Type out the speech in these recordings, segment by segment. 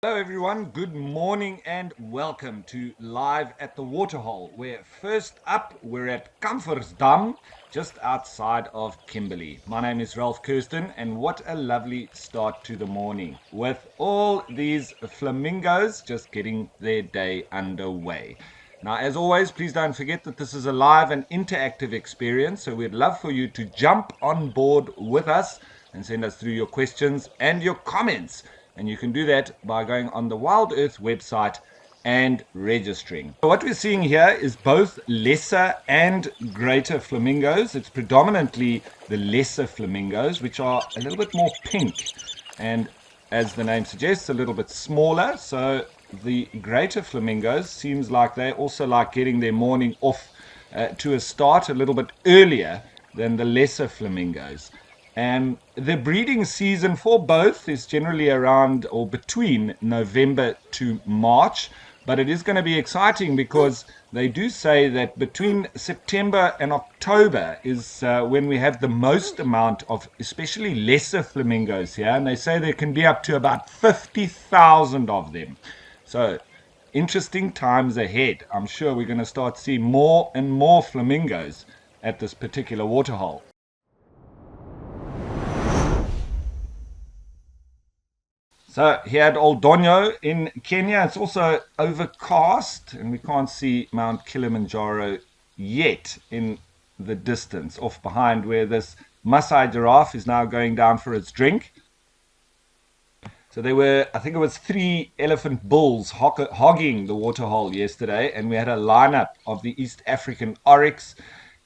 Hello everyone, good morning and welcome to Live at the Waterhole, where first up we're at Kamfers Dam, just outside of Kimberley. My name is Ralph Kirsten, and what a lovely start to the morning with all these flamingos just getting their day underway. Now, as always, please don't forget that this is a live and interactive experience, so we'd love for you to jump on board with us and send us through your questions and your comments. And you can do that by going on the WildEarth website and registering. So what we're seeing here is both lesser and greater flamingos. It's predominantly the lesser flamingos, which are a little bit more pink and, as the name suggests, a little bit smaller. So the greater flamingos seems like they also like getting their morning off to a start a little bit earlier than the lesser flamingos. And the breeding season for both is generally around or between November to March. But it is going to be exciting because they do say that between September and October is when we have the most amount of especially lesser flamingos here. And they say there can be up to about 50,000 of them. So interesting times ahead. I'm sure we're going to start seeing more and more flamingos at this particular waterhole. So here at Ol Donyo in Kenya, it's also overcast and we can't see Mount Kilimanjaro yet in the distance off behind where this Maasai giraffe is now going down for its drink. So there were, I think it was 3 elephant bulls hogging the waterhole yesterday, and we had a lineup of the East African oryx,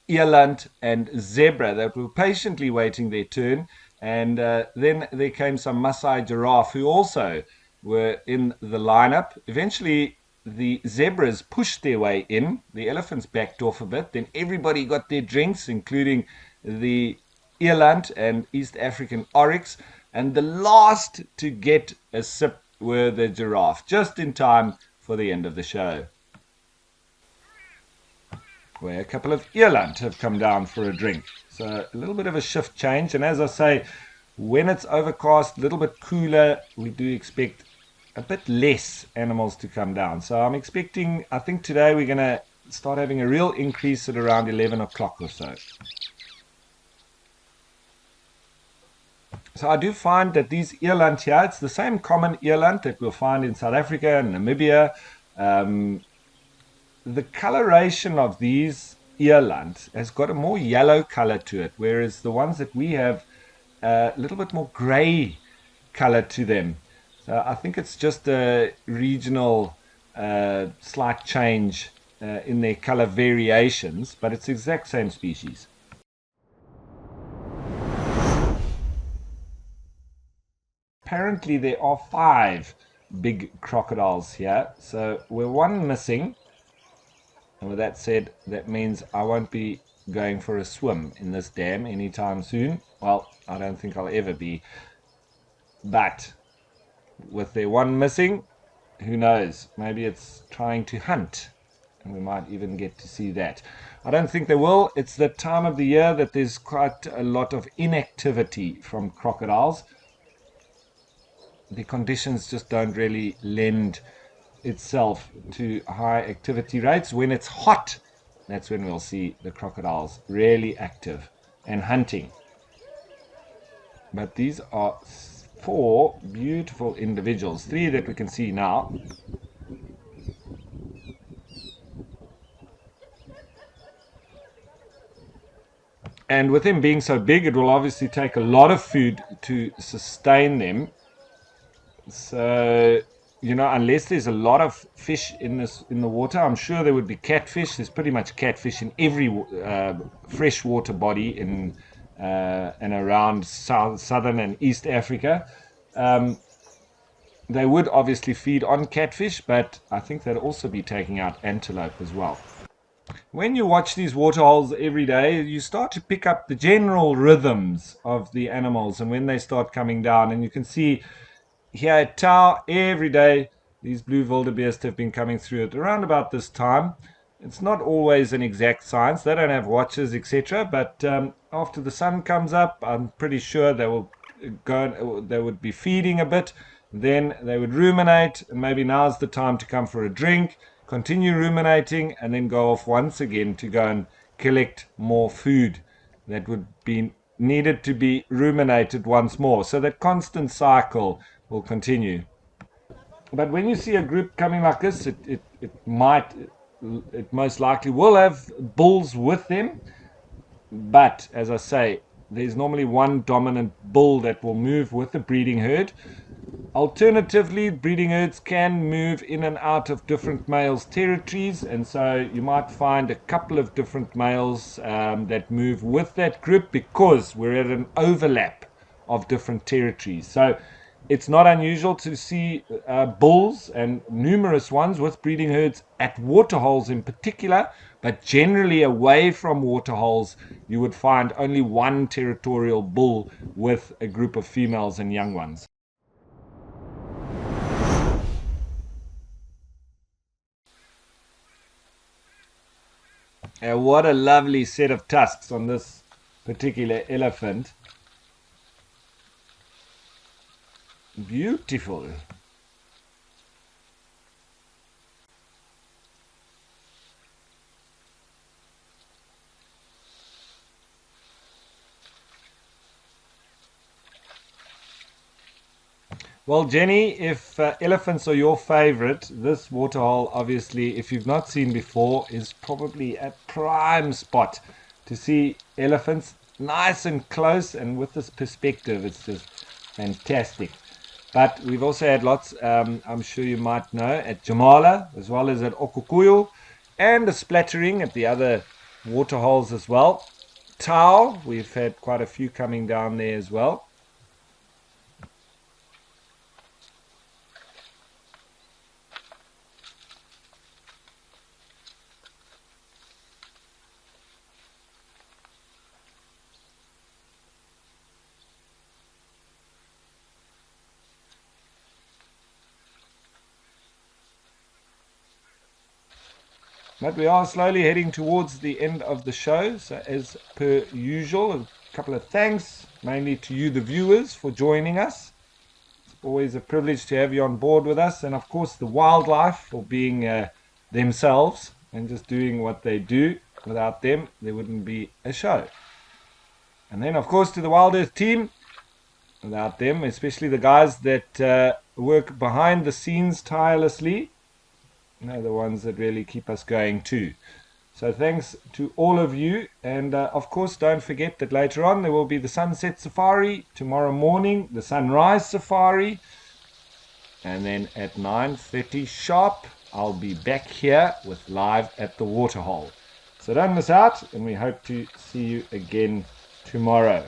eland and zebra that were patiently waiting their turn. And then there came some Maasai giraffe who also were in the lineup. Eventually, the zebras pushed their way in. The elephants backed off a bit. Then everybody got their drinks, including the eland and East African oryx. And the last to get a sip were the giraffe, just in time for the end of the show, where a couple of eland have come down for a drink. So a little bit of a shift change. And as I say, when it's overcast, a little bit cooler, we do expect a bit less animals to come down. So I'm expecting, I think today we're going to start having a real increase at around 11 o'clock or so. So I do find that these eland here, it's the same common eland that we'll find in South Africa and Namibia. The coloration of these eland has got a more yellow color to it, whereas the ones that we have a little bit more gray color to them. So I think it's just a regional slight change in their color variations, but it's the exact same species. Apparently there are 5 big crocodiles here, so we're one missing. And with that said, that means I won't be going for a swim in this dam anytime soon. Well, I don't think I'll ever be. But with their one missing, who knows? Maybe it's trying to hunt. And we might even get to see that. I don't think they will. It's the time of the year that there's quite a lot of inactivity from crocodiles. The conditions just don't really lend itself to high activity rates. When it's hot, that's when we'll see the crocodiles really active and hunting. But these are 4 beautiful individuals, 3 that we can see now. And with them being so big, it will obviously take a lot of food to sustain them. So, you know, unless there's a lot of fish in the water, I'm sure there would be catfish. There's pretty much catfish in every freshwater body in and around southern and East Africa. They would obviously feed on catfish, but I think they'd also be taking out antelope as well. When you watch these waterholes every day, you start to pick up the general rhythms of the animals and when they start coming down. And you can see here at Tau, every day, these blue wildebeest have been coming through at around about this time. It's not always an exact science. They don't have watches, etc. But after the sun comes up, I'm pretty sure they will go. They would be feeding a bit, then they would ruminate, and maybe now's the time to come for a drink, continue ruminating, and then go off once again to go and collect more food that would be needed to be ruminated once more. So that constant cycle will continue. But when you see a group coming like this, it most likely will have bulls with them. But as I say, there's normally one dominant bull that will move with the breeding herd. Alternatively, breeding herds can move in and out of different males' territories, and so you might find a couple of different males that move with that group because we're at an overlap of different territories. So it's not unusual to see bulls and numerous ones with breeding herds at waterholes in particular, but generally away from waterholes, you would find only one territorial bull with a group of females and young ones. What a lovely set of tusks on this particular elephant. Beautiful. Well, Jenny, if elephants are your favorite, this waterhole, obviously, if you've not seen before, is probably a prime spot to see elephants nice and close, and with this perspective, it's just fantastic. But we've also had lots, I'm sure you might know, at Jamala, as well as at Okukuyu, and a splattering at the other waterholes as well. Tau, we've had quite a few coming down there as well. But we are slowly heading towards the end of the show. So as per usual, a couple of thanks, mainly to you, the viewers, for joining us. It's always a privilege to have you on board with us. And of course, the wildlife for being themselves and just doing what they do. Without them, there wouldn't be a show. And then, of course, to the WildEarth team. Without them, especially the guys that work behind the scenes tirelessly, they're the ones that really keep us going too. So thanks to all of you, and of course don't forget that later on there will be the sunset safari, tomorrow morning the sunrise safari, and then at 9:30 sharp I'll be back here with Live at the Waterhole. So don't miss out, and we hope to see you again tomorrow.